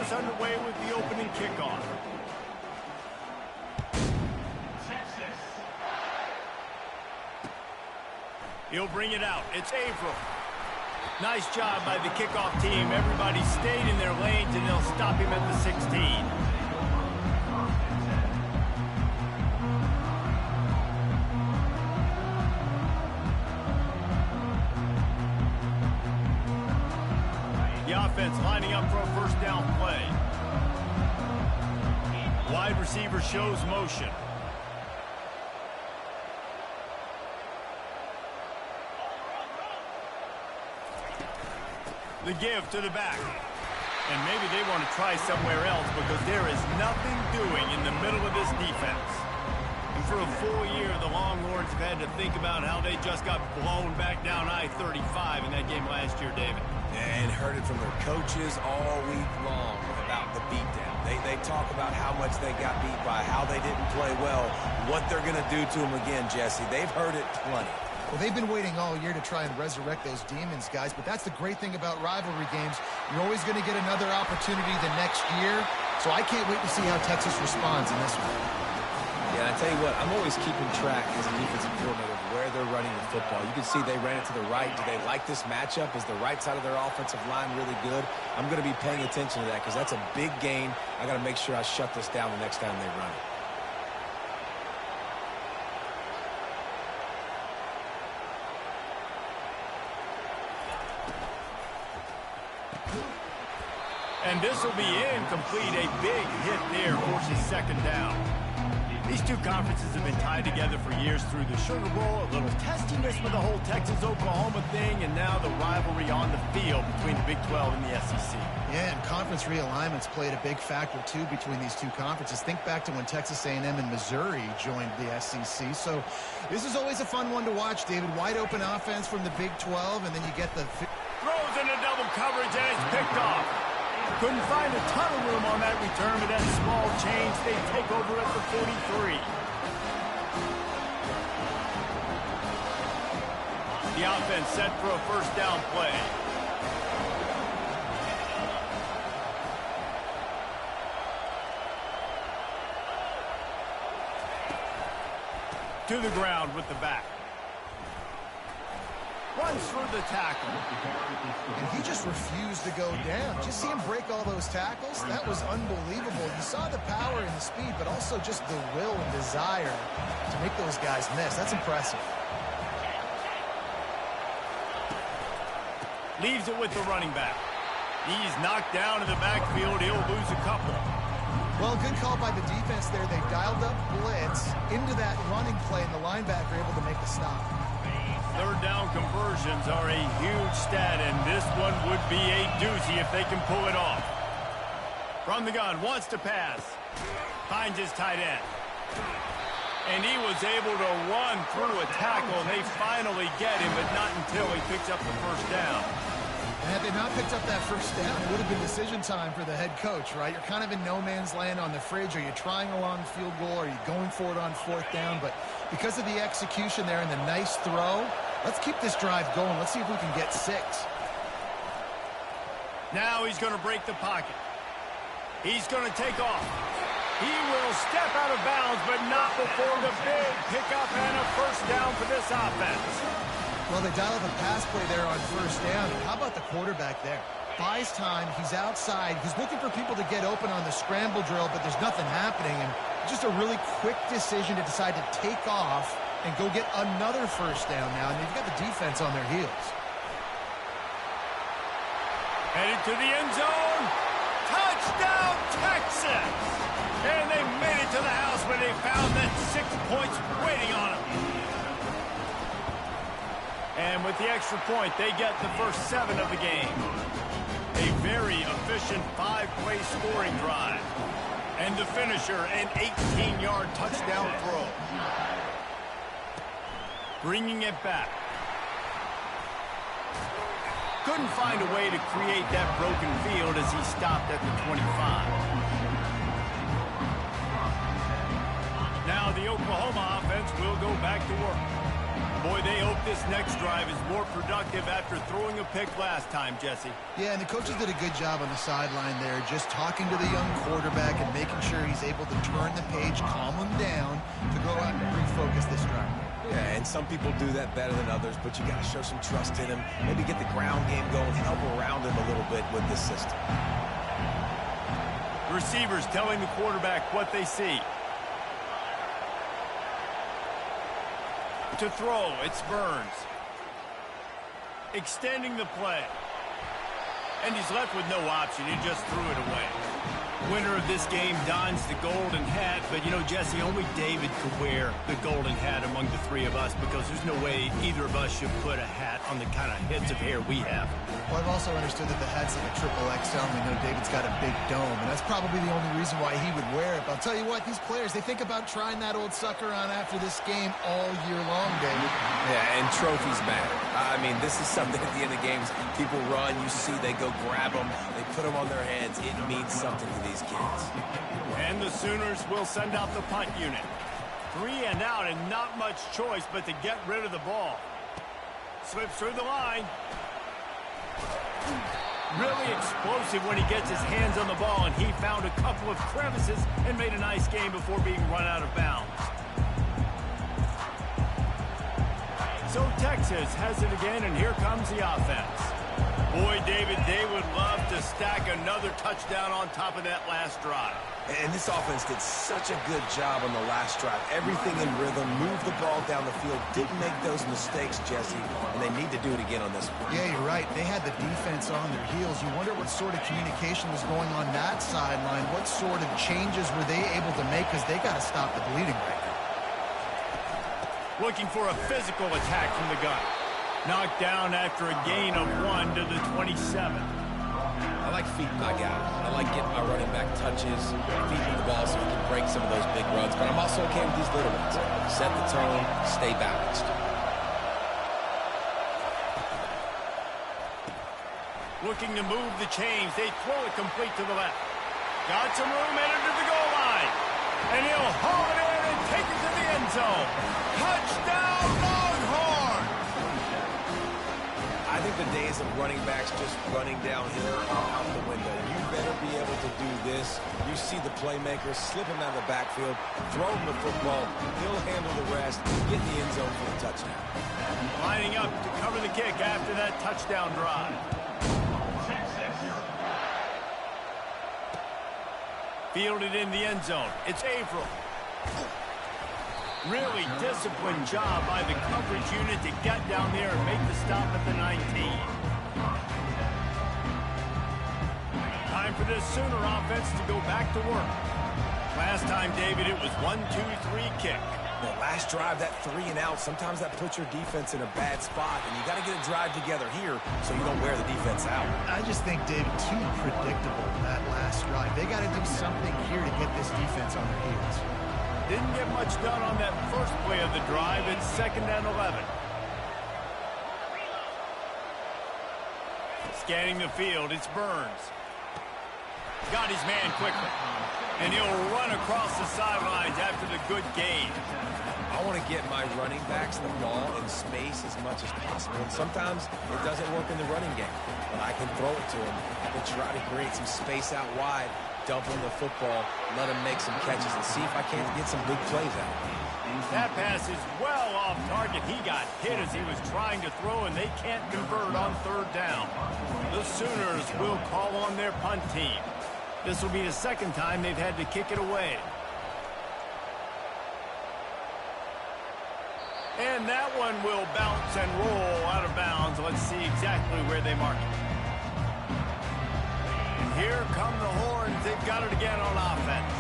us underway with the opening kickoff. He'll bring it out. It's Averill. Nice job by the kickoff team. Everybody stayed in their lanes, and they'll stop him at the 16. The offense lining up for a first down play. Wide receiver shows motion. The give to the back. And maybe they want to try somewhere else because there is nothing doing in the middle of this defense. And for a full year, the Longhorns have had to think about how they just got blown back down I-35 in that game last year, David. And heard it from their coaches all week long about the beatdown. They talk about how much they got beat by, how they didn't play well, what they're going to do to them again, Jesse. They've heard it plenty. Well, they've been waiting all year to try and resurrect those demons, guys, but that's the great thing about rivalry games. You're always going to get another opportunity the next year, so I can't wait to see how Texas responds in this one. Yeah, I tell you what, I'm always keeping track as a defensive coordinator of where they're running the football. You can see they ran it to the right. Do they like this matchup? Is the right side of their offensive line really good? I'm going to be paying attention to that because that's a big gain. I got to make sure I shut this down the next time they run it. And this will be incomplete. A big hit there forces second down. These two conferences have been tied together for years through the Sugar Bowl, a little testiness with the whole Texas-Oklahoma thing, and now the rivalry on the field between the Big 12 and the SEC. Yeah, and conference realignments played a big factor, too, between these two conferences. Think back to when Texas A&M and Missouri joined the SEC. So this is always a fun one to watch, David. Wide-open offense from the Big 12, and then you get the... Throws into double coverage, and it's picked off. Couldn't find a ton of room on that return, but that small change, they take over at the 43. The offense set for a first down play. To the ground with the back. Runs through the tackle. And he just refused to go down. Just see him break all those tackles? That was unbelievable. You saw the power and the speed, but also just the will and desire to make those guys miss. That's impressive. Leaves it with the running back. He's knocked down in the backfield. He'll lose a couple. Well, good call by the defense there. They dialed up blitz into that running play, and the linebacker able to make the stop. Third down conversions are a huge stat, and this one would be a doozy if they can pull it off. From the gun, wants to pass. Finds his tight end. And he was able to run through a tackle. They finally get him, but not until he picks up the first down. And had they not picked up that first down, it would have been decision time for the head coach, right? You're kind of in no man's land on the fridge. Are you trying a long field goal? Are you going for it on fourth down? But because of the execution there and the nice throw, let's keep this drive going. Let's see if we can get 6. Now he's going to break the pocket. He's going to take off. He will step out of bounds, but not before the big pickup and a first down for this offense. Well, they dial up a pass play there on first down. And how about the quarterback there? Buys time. He's outside. He's looking for people to get open on the scramble drill, but there's nothing happening. And just a really quick decision to decide to take off and go get another first down now. And they've got the defense on their heels. Headed to the end zone. Touchdown, Texas! And they made it to the house where they found that 6 points waiting on them. And with the extra point, they get the first 7 of the game. A very efficient 5-play scoring drive. And the finisher, an 18-yard touchdown throw. Bringing it back. Couldn't find a way to create that broken field as he stopped at the 25. Now the Oklahoma offense will go back to work. boy, they hope this next drive is more productive after throwing a pick last time, Jesse. Yeah, and the coaches did a good job on the sideline there, just talking to the young quarterback and making sure he's able to turn the page, calm him down to go out and refocus this drive. Yeah, and some people do that better than others, but you got to show some trust in him. Maybe get the ground game going, help around him a little bit with this system. Receivers telling the quarterback what they see. To throw, it's Burns. Extending the play. And he's left with no option. He just threw it away. Winner of this game dons the golden hat, but you know, Jesse, only David could wear the golden hat among the three of us because there's no way either of us should put a hat on the kind of heads of hair we have. Well, I've also understood that the hat's like a triple XL, and we know David's got a big dome, and that's probably the only reason why he would wear it. But I'll tell you what, these players, they think about trying that old sucker on after this game all year long, David. Yeah, and trophies matter. I mean, this is something at the end of games. People run, you see, they go grab them, they put them on their heads. It means something to these kids. And the Sooners will send out the punt unit. 3 and out, and not much choice but to get rid of the ball. Slips through the line. Really explosive when he gets his hands on the ball, and he found a couple of crevices and made a nice game before being run out of bounds. So Texas has it again, and here comes the offense. Boy, David, they would love to stack another touchdown on top of that last drive. And this offense did such a good job on the last drive. Everything in rhythm, moved the ball down the field, didn't make those mistakes, Jesse, and they need to do it again on this one. Yeah, you're right. They had the defense on their heels. You wonder what sort of communication was going on that sideline. What sort of changes were they able to make because they got to stop the bleeding right now. Looking for a physical attack from the gun. Knocked down after a gain of 1 to the 27. I like feeding my guy. I like getting my running back touches, feeding the ball so he can break some of those big runs. But I'm also okay with these little ones. Set the tone, stay balanced. Looking to move the chains. They throw it complete to the left. Got some room, entered to the goal line. And he'll haul it in and take it to the end zone. Touchdown, Longhorn! I think the days of running backs just running downhill are out the window. You better be able to do this. You see the playmaker, slip him out of the backfield, throw him the football, he'll handle the rest, get in the end zone for the touchdown. Lining up to cover the kick after that touchdown drive. Fielded in the end zone. It's Averill. Really disciplined job by the coverage unit to get down there and make the stop at the 19. Time for this Sooner offense to go back to work. Last time, David, it was 1-2-3 kick. The last drive, that 3 and out, sometimes that puts your defense in a bad spot, and you got to get a drive together here so you don't wear the defense out. I just think, David, too predictable that last drive. They got to do something here to get this defense on their heels. Didn't get much done on that first play of the drive. It's 2nd and 11. Scanning the field, it's Burns. Got his man quickly. And he'll run across the sidelines after the good gain. I want to get my running backs the ball in space as much as possible. And sometimes it doesn't work in the running game. But I can throw it to him and try to create some space out wide, dump him the football, let him make some catches, and see if I can't get some big plays out. That pass is well off target. He got hit as he was trying to throw, and they can't convert on 3rd down. The Sooners will call on their punt team. This will be the 2nd time they've had to kick it away. And that one will bounce and roll out of bounds. Let's see exactly where they mark it. And here come the Horns. They've got it again on offense.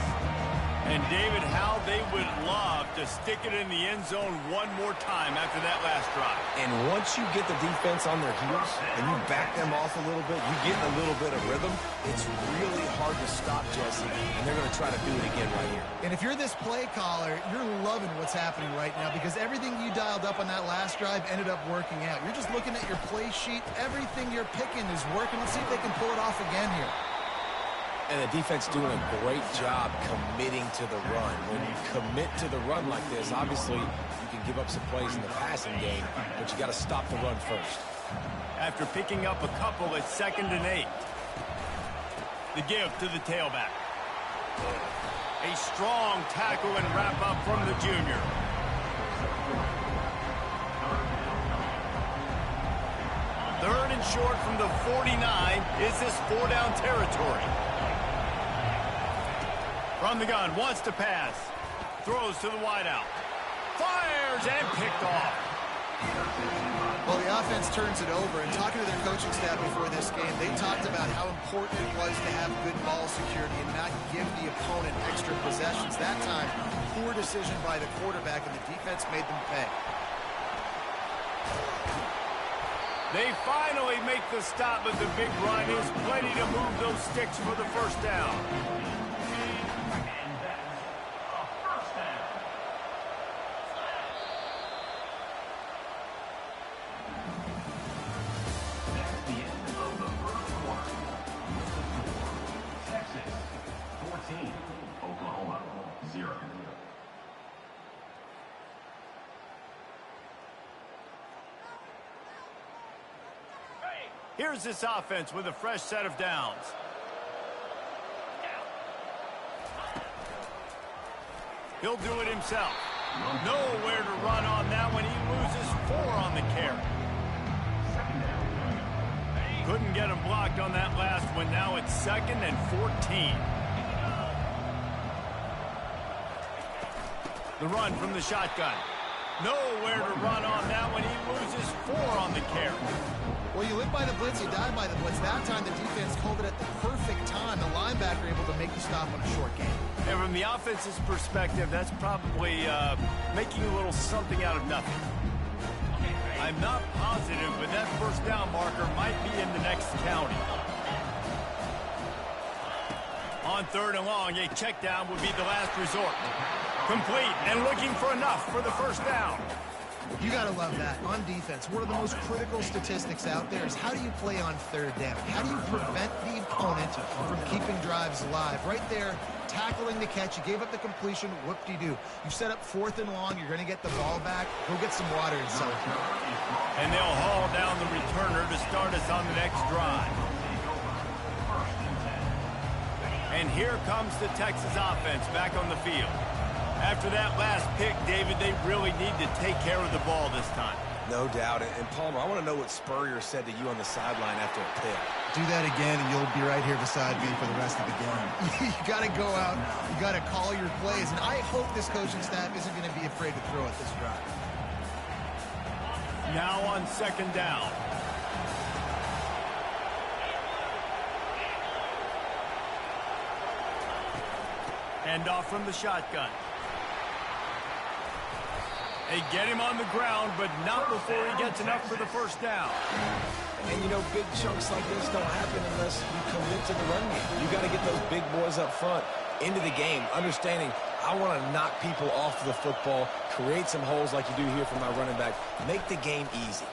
And David, how they would love to stick it in the end zone one more time after that last drive. And once you get the defense on their heels and you back them off a little bit, you get a little bit of rhythm, it's really hard to stop, Jesse, and they're going to try to do it again right here. And if you're this play caller, you're loving what's happening right now because everything you dialed up on that last drive ended up working out. You're just looking at your play sheet. Everything you're picking is working. Let's see if they can pull it off again here. And the defense doing a great job committing to the run. When you commit to the run like this, obviously you can give up some plays in the passing game, but you got to stop the run first. After picking up a couple, it's 2nd and 8. The give to the tailback. A strong tackle and wrap up from the junior. Third and short from the 49. Is this 4-down territory? From the gun, wants to pass. Throws to the wideout. Fires and picked off. Well, the offense turns it over, and talking to their coaching staff before this game, they talked about how important it was to have good ball security and not give the opponent extra possessions. That time, poor decision by the quarterback, and the defense made them pay. They finally make the stop, but the big run is plenty to move those sticks for the first down. Here's this offense with a fresh set of downs. He'll do it himself. Nowhere to run on that one. He loses 4 on the carry. Couldn't get him blocked on that last one. Now it's 2nd and 14. The run from the shotgun. Nowhere to run on that one. He loses 4 on the carry. Well, you live by the blitz, you die by the blitz. That time, the defense called it at the perfect time. The linebacker able to make the stop on a short game. And from the offense's perspective, that's probably making a little something out of nothing. I'm not positive, but that first down marker might be in the next county. On 3rd and long, a check down would be the last resort. Complete and looking for enough for the first down. You got to love that. On defense, one of the most critical statistics out there is how do you play on 3rd down? How do you prevent the opponent from keeping drives alive? Right there, tackling the catch. You gave up the completion. Whoop-de-doo. You set up 4th and long. You're going to get the ball back. Go get some water and celebrate. And they'll haul down the returner to start us on the next drive. And here comes the Texas offense back on the field. After that last pick, David, they really need to take care of the ball this time. No doubt. And Palmer, I want to know what Spurrier said to you on the sideline after a pick. Do that again, and you'll be right here beside me for the rest of the game. You got to go out. You got to call your plays. And I hope this coaching staff isn't going to be afraid to throw at this drive. Now on 2nd down. Hand off from the shotgun. They get him on the ground, but not before he gets enough for the first down. And, you know, big chunks like this don't happen unless you commit to the run game. You got to get those big boys up front into the game, understanding I want to knock people off the football, create some holes like you do here for my running back, make the game easy.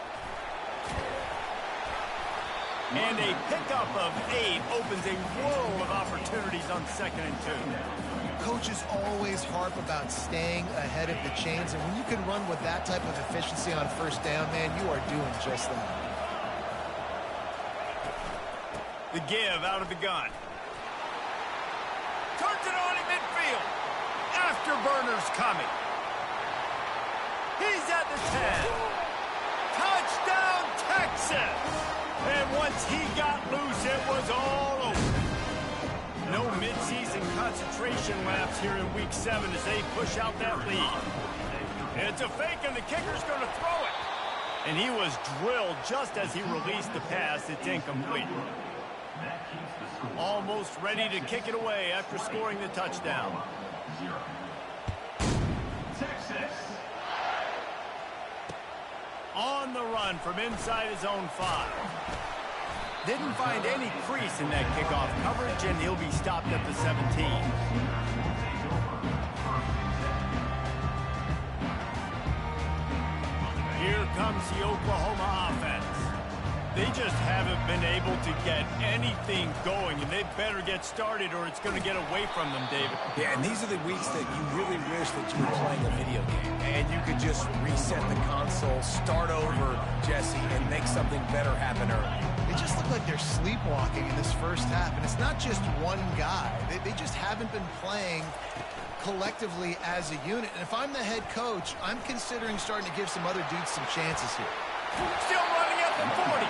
And a pickup of 8 opens a world of opportunities on 2nd and 2. Coaches always harp about staying ahead of the chains, and when you can run with that type of efficiency on 1st down, man, you are doing just that. The give out of the gun. Turns it on in midfield. Afterburner's coming. He's at the 10. Touchdown, Texas! And once he got loose, it was all over. No midseason concentration laps here in Week 7 as they push out that lead. It's a fake, and the kicker's going to throw it. And he was drilled just as he released the pass. It's incomplete. Almost ready to kick it away after scoring the touchdown. Texas. On the run from inside his own 5. Didn't find any crease in that kickoff coverage, and he'll be stopped at the 17. Here comes the Oklahoma offense. They just haven't been able to get anything going, and they better get started or it's going to get away from them, David. Yeah, and these are the weeks that you really wish that you were playing a video game and you could just reset the console, start over, Jesse, and make something better happen early. They just look like they're sleepwalking in this first half, and it's not just one guy. They just haven't been playing collectively as a unit. And if I'm the head coach, I'm considering starting to give some other dudes some chances here. Still running at the 40.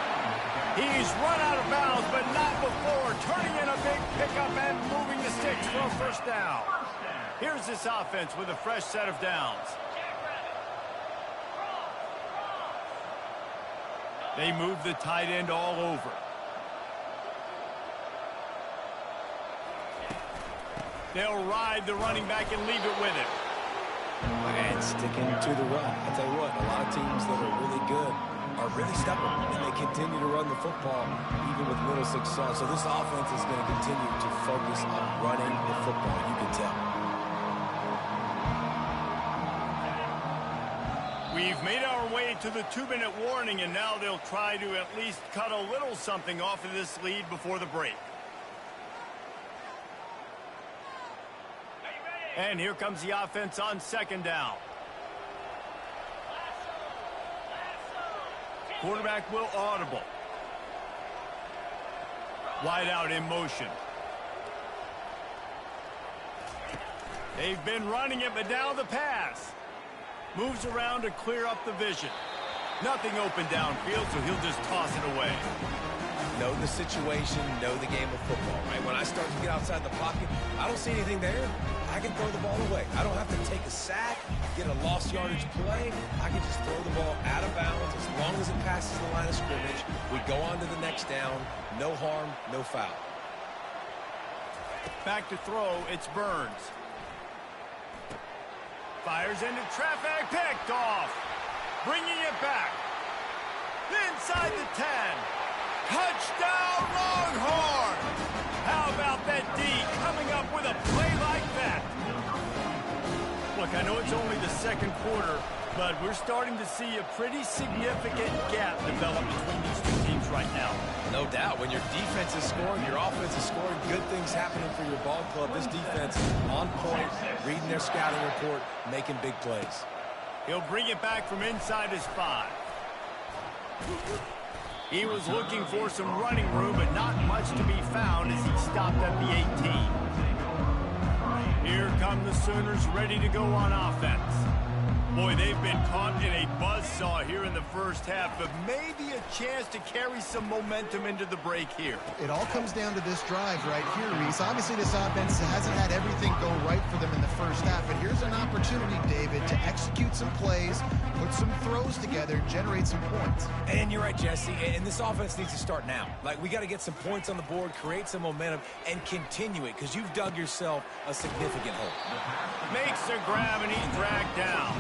He's run out of bounds, but not before turning in a big pickup and moving the sticks for a first down. Here's this offense with a fresh set of downs. They move the tight end all over. They'll ride the running back and leave it with him. And sticking to the run. I'll tell you what, a lot of teams that are really good are really stubborn, and they continue to run the football even with little success. So this offense is going to continue to focus on running the football, you can tell. We've made our way to the 2-minute warning, and now they'll try to at least cut a little something off of this lead before the break. And here comes the offense on second down. Quarterback will audible. Wide out in motion. They've been running it, but now the pass. Moves around to clear up the vision. Nothing open downfield, so he'll just toss it away. Know the situation, know the game of football, right? When I start to get outside the pocket, I don't see anything there. I can throw the ball away. I don't have to take a sack, get a lost yardage play. I can just throw the ball out of bounds as long as it passes the line of scrimmage. We go on to the next down. No harm, no foul. Back to throw, it's Burns. Fires into traffic, picked off. Bringing it back. Inside the 10. Touchdown, Longhorn! How about that D coming up with a play like that? Look, I know it's only the second quarter, but we're starting to see a pretty significant gap develop between these two teams right now. No doubt. When your defense is scoring, your offense is scoring, good things happening for your ball club. This defense on point, reading their scouting report, making big plays. He'll bring it back from inside his 5. He was looking for some running room, but not much to be found as he stopped at the 18. Here come the Sooners ready to go on offense. Boy, they've been caught in a buzzsaw here in the first half, but maybe a chance to carry some momentum into the break here. It all comes down to this drive right here, Reese. Obviously, this offense hasn't had everything go right for them in the first half, but here's an opportunity, David, to execute some plays, put some throws together, generate some points. And you're right, Jesse, and this offense needs to start now. Like, we got to get some points on the board, create some momentum, and continue it, because you've dug yourself a significant hole. Makes a grab, and he's dragged down.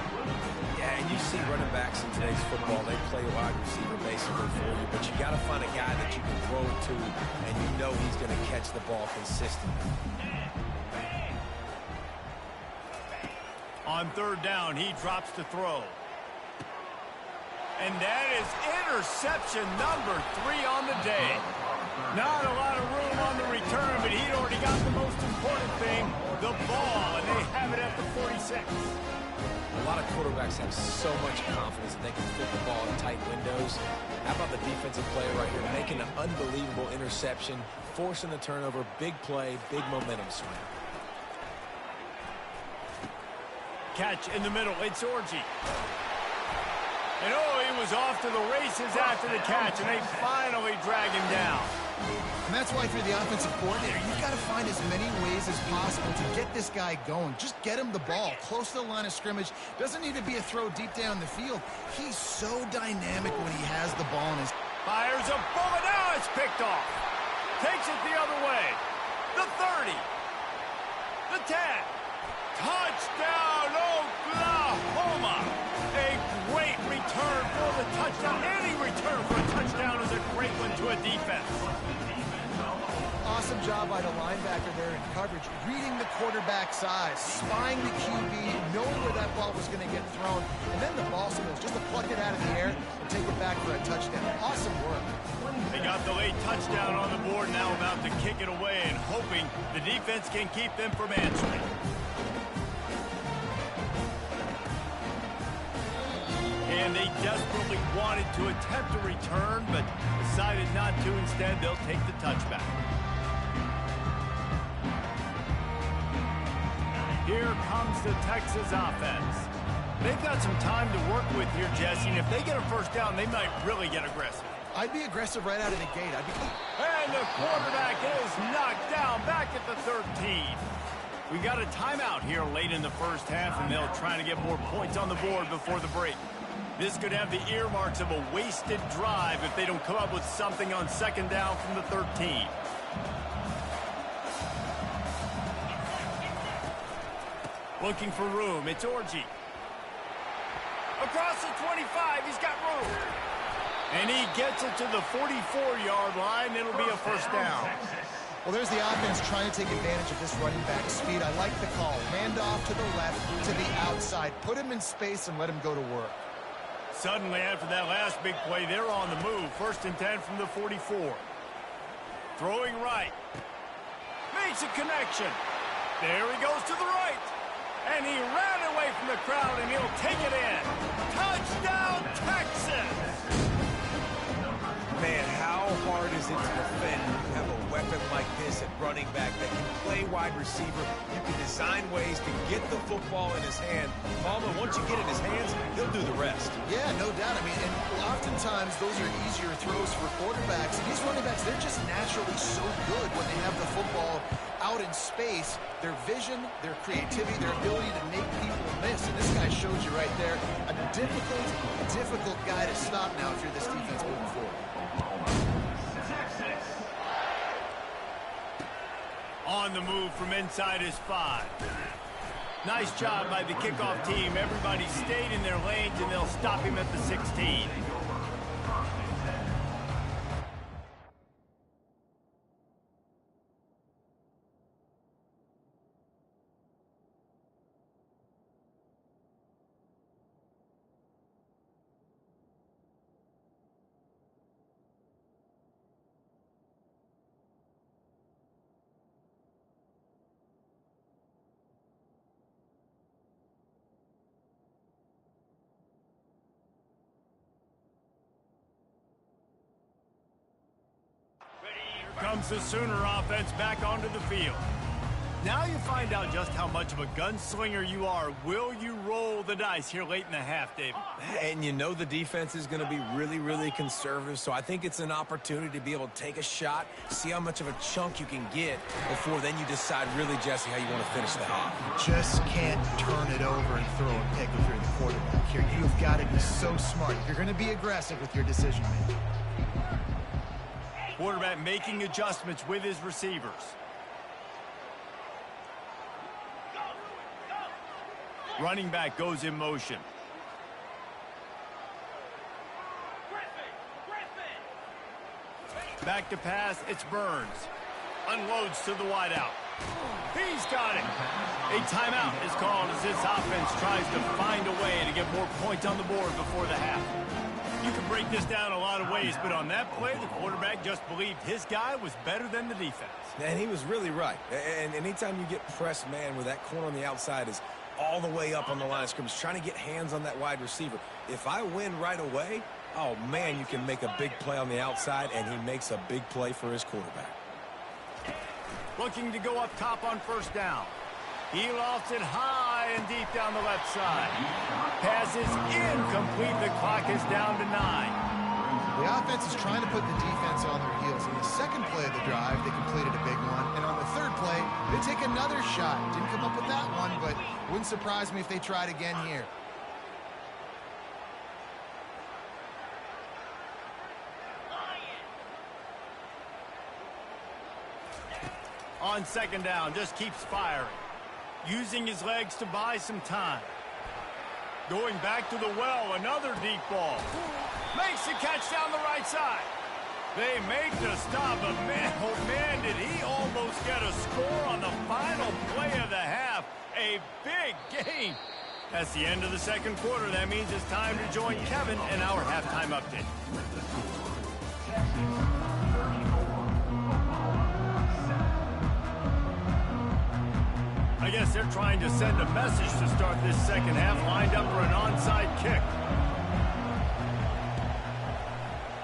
Yeah, and you see running backs in today's football, they play wide receiver basically for you, but you got to find a guy that you can throw to, and you know he's going to catch the ball consistently. On third down, he drops to throw. And that is interception number 3 on the day. Not a lot of room on the return, but he'd already got the most important thing, the ball, and they have it at the 46. A lot of quarterbacks have so much confidence that they can fit the ball in tight windows. How about the defensive player right here, making an unbelievable interception, forcing the turnover, big play, big momentum swing. Catch in the middle, it's Orji. And oh, he was off to the races after the catch, and they finally drag him down. And that's why if you're the offensive coordinator, you've got to find as many ways as possible to get this guy going. Just get him the ball close to the line of scrimmage. Doesn't need to be a throw deep down the field. He's so dynamic when he has the ball in his... Fires a bullet, now it's picked off. Takes it the other way. The 30. The 10. Touchdown, Oklahoma. A great return for the touchdown. Any return for a touchdown is a great one to a defense. Awesome job by the linebacker there in coverage, reading the quarterback's eyes, spying the QB, knowing where that ball was going to get thrown, and then the ball skills, just to pluck it out of the air and take it back for a touchdown. Awesome work. They got the late touchdown on the board, now about to kick it away and hoping the defense can keep them from answering. And they desperately wanted to attempt a return, but decided not to. Instead, they'll take the touchback. Here comes the Texas offense. They've got some time to work with here, Jesse, and if they get a first down, they might really get aggressive. I'd be aggressive right out of the gate. And the quarterback is knocked down back at the 13. We got a timeout here late in the first half, and they'll try to get more points on the board before the break. This could have the earmarks of a wasted drive if they don't come up with something on second down from the 13. Looking for room, it's Orji. Across the 25, he's got room. And he gets it to the 44-yard line. It'll be a first down. Well, there's the offense trying to take advantage of this running back speed. I like the call. Hand off to the left, to the outside. Put him in space and let him go to work. Suddenly, after that last big play, they're on the move. 1st and 10 from the 44. Throwing right. Makes a connection. There he goes to the right. And he ran away from the crowd, and he'll take it in. Touchdown, Texas! Man, how hard is it to defend when you have a weapon like this at running back that can play wide receiver? You can design ways to get the football in his hand. Palmer, once you get it in his hands, he'll do the rest. Yeah, no doubt. I mean, and oftentimes those are easier throws for quarterbacks. And these running backs, they're just naturally so good when they have the football out in space. Their vision, their creativity, their ability to make people miss. And this guy shows you right there, a difficult guy to stop now if you're this defense moving forward. On the move from inside his 5. Nice job by the kickoff team. Everybody stayed in their lanes, and they'll stop him at the 16. Comes the Sooner offense back onto the field. Now you find out just how much of a gunslinger you are. Will you roll the dice here late in the half, David? And you know the defense is going to be really, really conservative, so I think it's an opportunity to be able to take a shot, see how much of a chunk you can get before then you decide really, Jesse, how you want to finish that off. Just can't turn it over and throw a pick if you're the quarterback here. You've got to be so smart. You're going to be aggressive with your decision making. Quarterback making adjustments with his receivers. Running back goes in motion. Back to pass, it's Burns. Unloads to the wideout. He's got it. A timeout is called as this offense tries to find a way to get more points on the board before the half. You can break this down a lot of ways, but on that play, the quarterback just believed his guy was better than the defense. And he was really right. And anytime you get pressed man where that corner on the outside is all the way up on the line of scrimmage, trying to get hands on that wide receiver. If I win right away, oh, man, you can make a big play on the outside, and he makes a big play for his quarterback. Looking to go up top on first down. He lofts it high and deep down the left side. Pass is incomplete. The clock is down to 9. The offense is trying to put the defense on their heels. In the second play of the drive, they completed a big one. And on the third play, they take another shot. Didn't come up with that one, but wouldn't surprise me if they tried again here. On second down, just keeps firing. Using his legs to buy some time. Going back to the well, another deep ball. Makes the catch down the right side. They make the stop, but man, oh man, did he almost get a score on the final play of the half. A big game. That's the end of the second quarter. That means it's time to join Kevin in our halftime update. I guess they're trying to send a message to start this second half, lined up for an onside kick.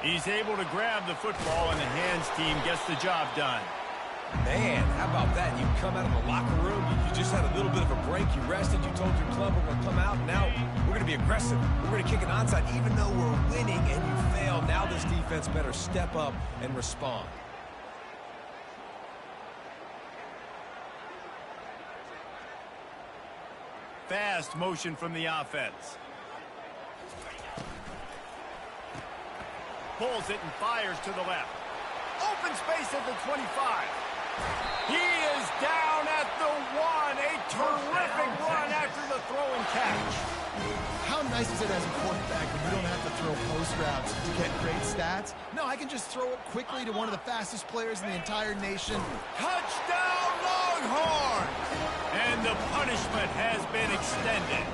He's able to grab the football, and the hands team gets the job done. Man, how about that? You come out of the locker room, you just had a little bit of a break, you rested, you told your club we're going to come out, now we're going to be aggressive. We're going to kick an onside even though we're winning and you fail. Now this defense better step up and respond. Fast motion from the offense. Pulls it and fires to the left. Open space at the 25. He is down at the 1. A terrific run after the throw and catch. How nice is it as a quarterback when you don't have to throw post routes to get great stats? No, I can just throw it quickly to one of the fastest players in the entire nation. Touchdown, Longhorns! And the punishment has been extended.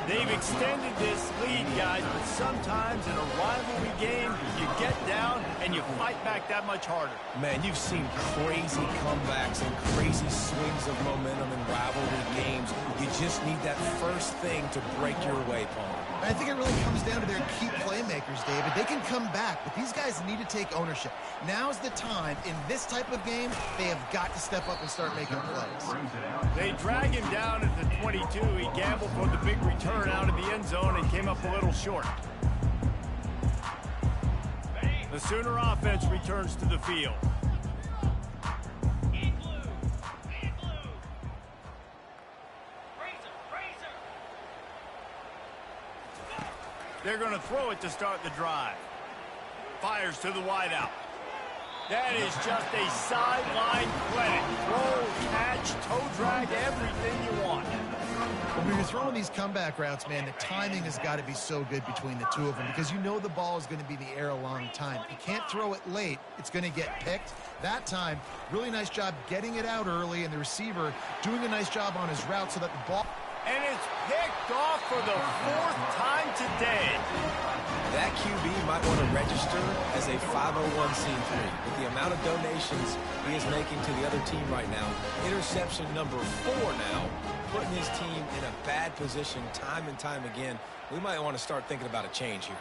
They've extended this lead, guys, but sometimes in a rivalry game, you get down and you fight back that much harder. Man, you've seen crazy comebacks and crazy swings of momentum in rivalry games. You just need that first thing to break your way, Paul. I think it really comes down to their key playmakers, David. They can come back, but these guys need to take ownership. Now's the time. In this type of game, they have got to step up and start making plays. They drag him down at the 22. He gambled for the big return out of the end zone and came up a little short. The Sooner offense returns to the field. They're going to throw it to start the drive. Fires to the wideout. That is just a sideline credit. Throw, catch, toe drag, everything you want. When you're throwing these comeback routes, man, the timing has got to be so good between the two of them because you know the ball is going to be in the air a long time. You can't throw it late. It's going to get picked. That time, really nice job getting it out early, and the receiver doing a nice job on his route so that the ball... And it's picked off for the 4th time today. That QB might want to register as a 501c3. With the amount of donations he is making to the other team right now, interception number 4 now, putting his team in a bad position time and time again. We might want to start thinking about a change here.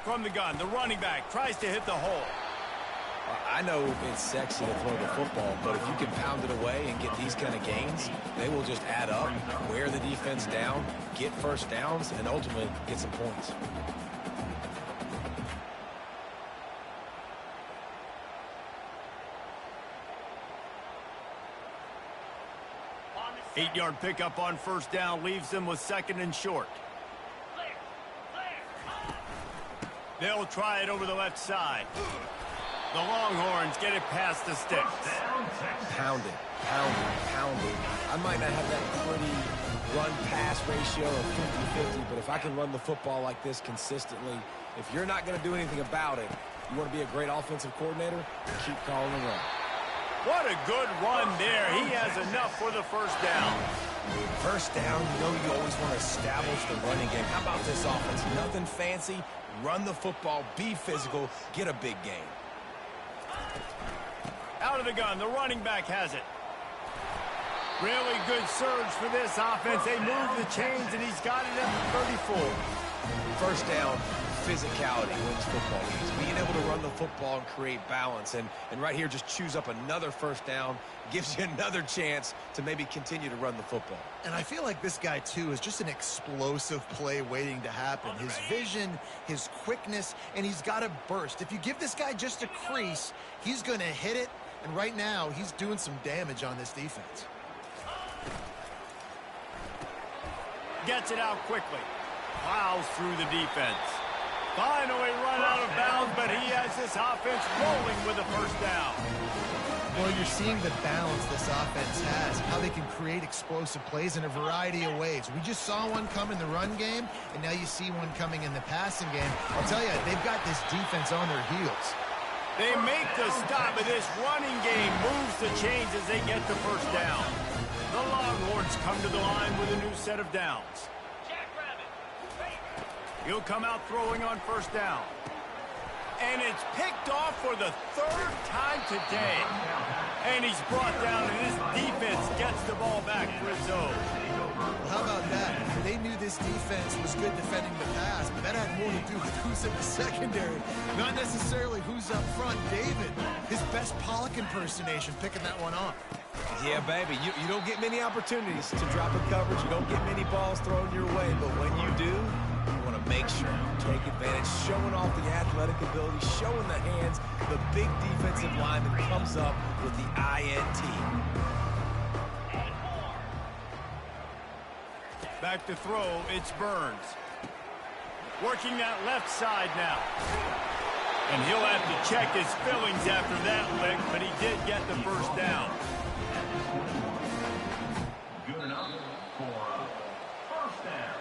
From the gun, the running back tries to hit the hole. I know it's sexy to throw the football, but if you can pound it away and get these kind of gains, they will just add up, wear the defense down, get first downs, and ultimately get some points. Eight-yard pickup on first down leaves them with 2nd and short. They'll try it over the left side. The Longhorns get it past the sticks. Pounding, pounding, pounding. I might not have that pretty run-pass ratio of 50-50, but if I can run the football like this consistently, if you're not going to do anything about it, you want to be a great offensive coordinator, keep calling the run. What a good run there. He has enough for the first down. First down, you know you always want to establish the running game. How about this offense? Nothing fancy. Run the football, be physical, get a big gain. Out of the gun, the running back has it. Really good surge for this offense. They move the chains, and he's got it at the 34. First down, physicality wins football games. Being able to run the football and create balance. And right here, just choose up another first down, gives you another chance to maybe continue to run the football. And I feel like this guy, too, is just an explosive play waiting to happen. His vision, his quickness, and he's got a burst. If you give this guy just a crease, he's going to hit it. And right now, he's doing some damage on this defense. Gets it out quickly. Plows through the defense. Finally run out of bounds, but he has this offense rolling with a first down. Well, you're seeing the balance this offense has, how they can create explosive plays in a variety of ways. We just saw one come in the run game, and now you see one coming in the passing game. I'll tell you, they've got this defense on their heels. They make the stop, but this running game moves the chains as they get the first down. The Longhorns come to the line with a new set of downs. He'll come out throwing on first down. And it's picked off for the third time today. And he's brought down, and his defense gets the ball back for his own. Well, how about that? They knew this defense was good defending the pass, but that had more to do with who's in the secondary, not necessarily who's up front. David, his best Pollock impersonation, picking that one off. Yeah, baby, you don't get many opportunities to drop a coverage. You don't get many balls thrown your way, but when you do, you want to make sure you take advantage, showing off the athletic ability, showing the hands. The big defensive lineman comes up with the INT. Back to throw, it's Burns. Working that left side now. And he'll have to check his fillings after that lick, but he did get the first down. Good enough for a first down.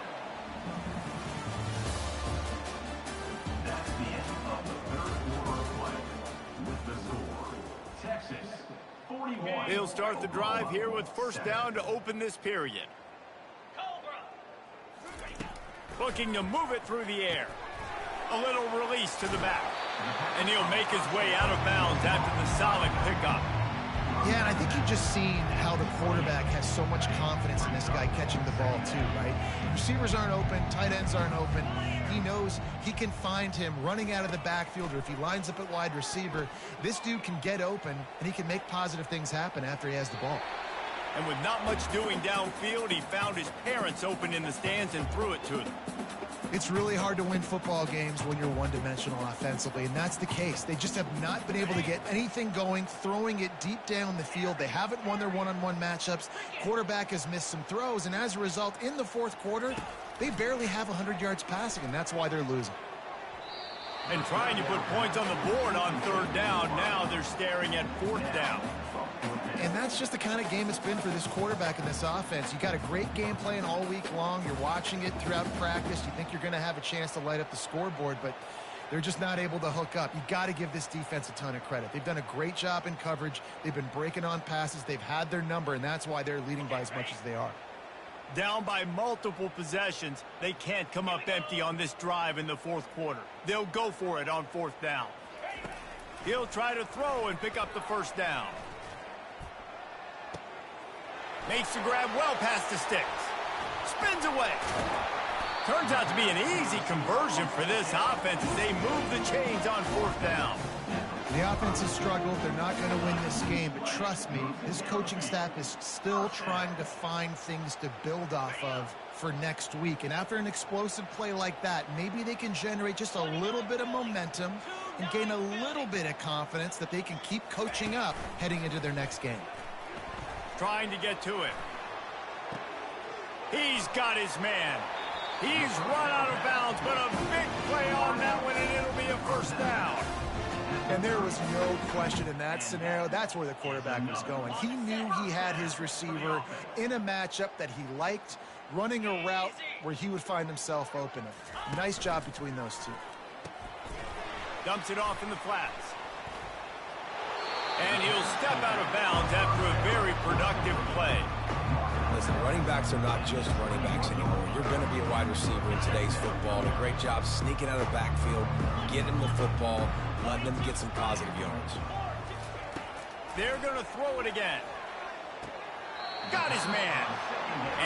That's the end of the third quarter of play. With the score, Texas 41. He'll start the drive here with first down to open this period. Looking to move it through the air. A little release to the back. And he'll make his way out of bounds after the solid pickup. Yeah, and I think you've just seen how the quarterback has so much confidence in this guy catching the ball too, right? Receivers aren't open, tight ends aren't open. He knows he can find him running out of the backfield, or if he lines up at wide receiver, this dude can get open, and he can make positive things happen after he has the ball. And with not much doing downfield, he found his parents open in the stands and threw it to them. It's really hard to win football games when you're one-dimensional offensively, and that's the case. They just have not been able to get anything going, throwing it deep down the field. They haven't won their one-on-one matchups. Quarterback has missed some throws, and as a result, in the fourth quarter, they barely have 100 yards passing, and that's why they're losing. And trying to put points on the board on third down, now they're staring at fourth down. And that's just the kind of game it's been for this quarterback in this offense. You got a great game plan all week long. You're watching it throughout practice. You think you're going to have a chance to light up the scoreboard, but they're just not able to hook up. You got to give this defense a ton of credit. They've done a great job in coverage. They've been breaking on passes. They've had their number, and that's why they're leading by as much as they are. Down by multiple possessions, they can't come up empty on this drive in the fourth quarter. They'll go for it on fourth down. He'll try to throw and pick up the first down. Makes the grab well past the sticks. Spins away. Turns out to be an easy conversion for this offense as they move the chains on fourth down. The offense has struggled. They're not going to win this game, but trust me, this coaching staff is still trying to find things to build off of for next week. And after an explosive play like that, maybe they can generate just a little bit of momentum and gain a little bit of confidence that they can keep coaching up heading into their next game. Trying to get to it. He's got his man. He's run out of bounds, but a big play on that one, and it'll be a first down. And there was no question in that scenario. That's where the quarterback was going. He knew he had his receiver in a matchup that he liked, running a route where he would find himself open. Nice job between those two. Dumps it off in the flats. And he'll step out of bounds after a very productive play. Listen, running backs are not just running backs anymore. You're going to be a wide receiver in today's football. A great job sneaking out of the backfield, getting them the football, letting them get some positive yards. They're going to throw it again. Got his man.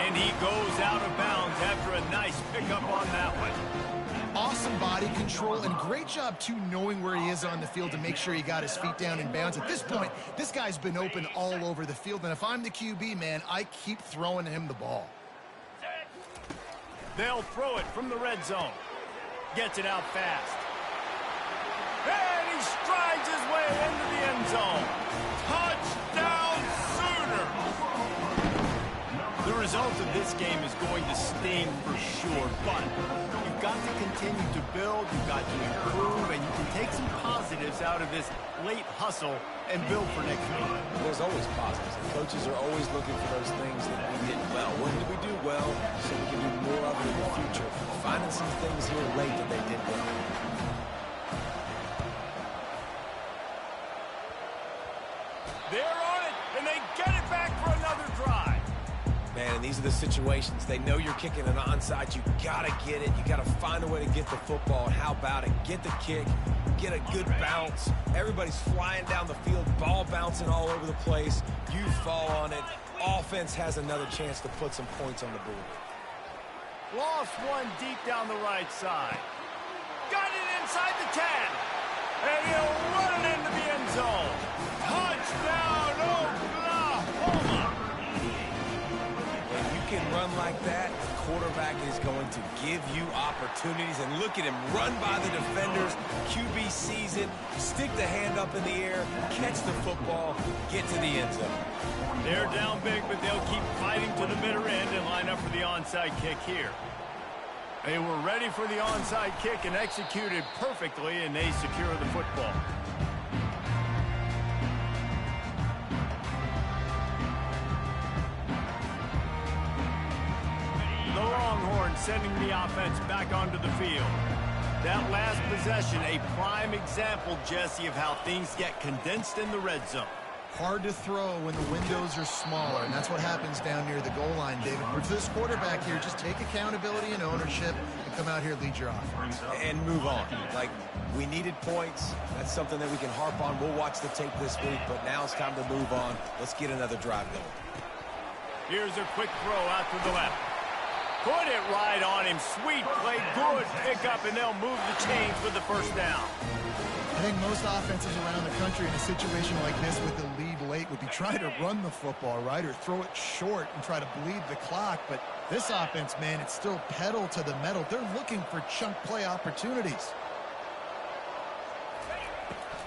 And he goes out of bounds after a nice pickup on that one. Awesome body control and great job, too, knowing where he is on the field to make sure he got his feet down in bounds. At this point, this guy's been open all over the field, and if I'm the QB, man, I keep throwing him the ball. They'll throw it from the red zone. Gets it out fast. And he strides his way into the end zone. Touchdown Sooners! The result of this this game is going to sting for sure, but you've got to continue to build, you've got to improve, and you can take some positives out of this late hustle and build for next week. There's always positives, and coaches are always looking for those things that we did well. What did we do well so we can do more of it in the future? Finding some things here late that they did well. They're on it, and they get it back for another drive. Man, and these are the situations. They know you're kicking an onside. You got to get it. You got to find a way to get the football. And how about it? Get the kick. Get a good bounce. Everybody's flying down the field. Ball bouncing all over the place. You fall on it. Offense has another chance to put some points on the board. Lost one deep down the right side. Got it inside the 10. And he'll run it into the end zone. Touchdown, Oklahoma! When you can run like that, the quarterback is going to give you opportunities. And look at him run by the defenders. QB sees it, stick the hand up in the air, catch the football, get to the end zone. They're down big, but they'll keep fighting to the bitter end and line up for the onside kick here. They were ready for the onside kick and executed perfectly, and they secure the football. The Longhorns sending the offense back onto the field. That last possession, a prime example, Jesse, of how things get condensed in the red zone. Hard to throw when the windows are smaller, and that's what happens down near the goal line, David. For this quarterback here, just take accountability and ownership and come out here and lead your offense. And move on. Like, we needed points. That's something that we can harp on. We'll watch the tape this week, but now it's time to move on. Let's get another drive going. Here's a quick throw out to the left. Put it right on him. Sweet play, good pickup, and they'll move the chains with the first down. I think most offenses around the country in a situation like this with the lead late would be trying to run the football, right, or throw it short and try to bleed the clock. But this offense, man, it's still pedal to the metal. They're looking for chunk play opportunities.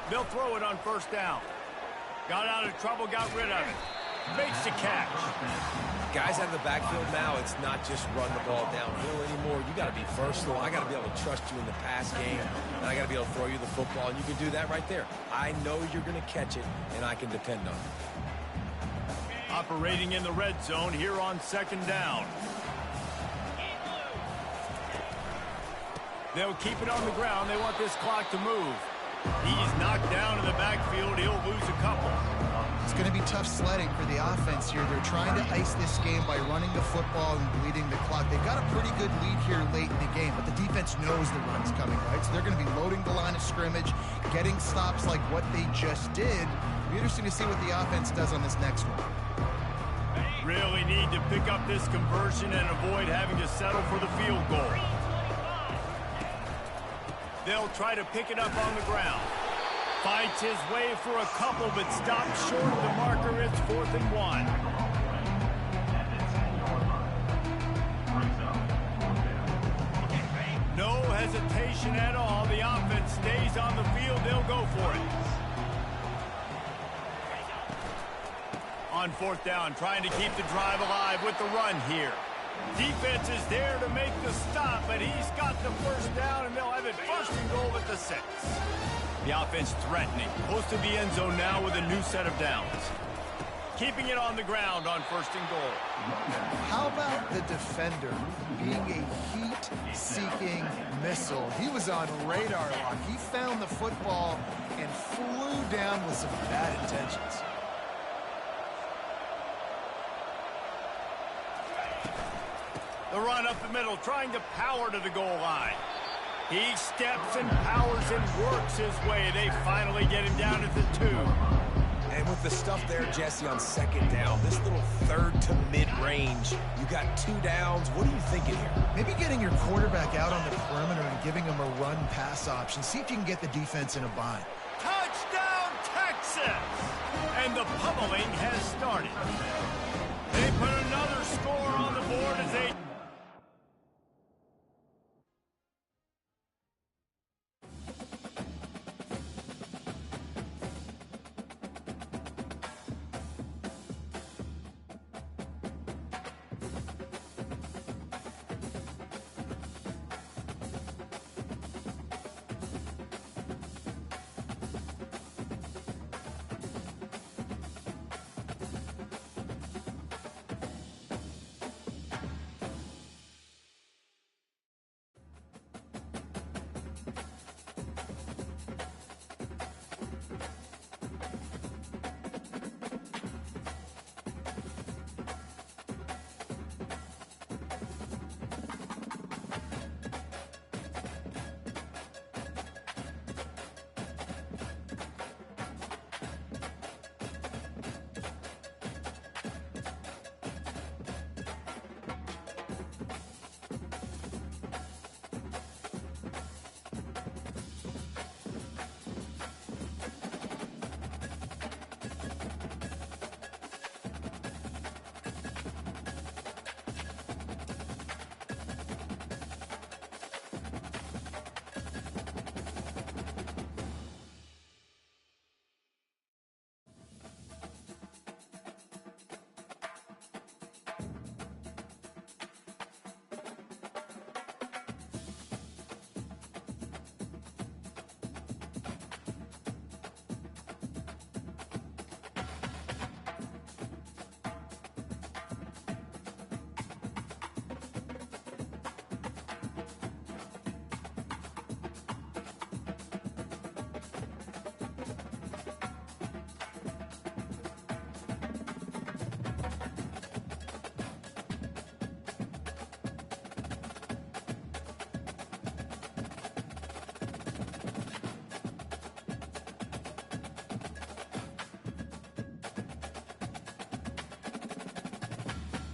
They'll throw it on first down. Got out of trouble, got rid of it. Makes the catch. Guys out of the backfield now, it's not just run the ball downhill anymore. You got to be versatile. I got to be able to trust you in the pass game, and I got to be able to throw you the football, and you can do that right there. I know you're going to catch it, and I can depend on it. Operating in the red zone here on second down. They'll keep it on the ground. They want this clock to move. He's knocked down in the backfield. He'll lose a couple. It's going to be tough sledding for the offense here. They're trying to ice this game by running the football and bleeding the clock. They've got a pretty good lead here late in the game, but the defense knows the run's coming, right? So they're going to be loading the line of scrimmage, getting stops like what they just did. It'll be interesting to see what the offense does on this next one. Really need to pick up this conversion and avoid having to settle for the field goal. They'll try to pick it up on the ground. Fights his way for a couple, but stops short of the marker. It's 4th and 1. No hesitation at all. The offense stays on the field. They'll go for it. On 4th down, trying to keep the drive alive with the run here. Defense is there to make the stop, but he's got the first down, and they'll have it 1st and goal at the 6. The offense threatening. Close to the end zone now with a new set of downs. Keeping it on the ground on 1st and goal. How about the defender being a heat-seeking missile? He was on radar lock. He found the football and flew down with some bad intentions. The run up the middle, trying to power to the goal line. He steps and powers and works his way. They finally get him down at the 2. And with the stuff there, Jesse, on 2nd down, this little 3rd to mid-range, you got 2 downs. What are you thinking here? Maybe getting your quarterback out on the perimeter and giving him a run-pass option. See if you can get the defense in a bind. Touchdown, Texas! And the pummeling has started. They put another score on the board as they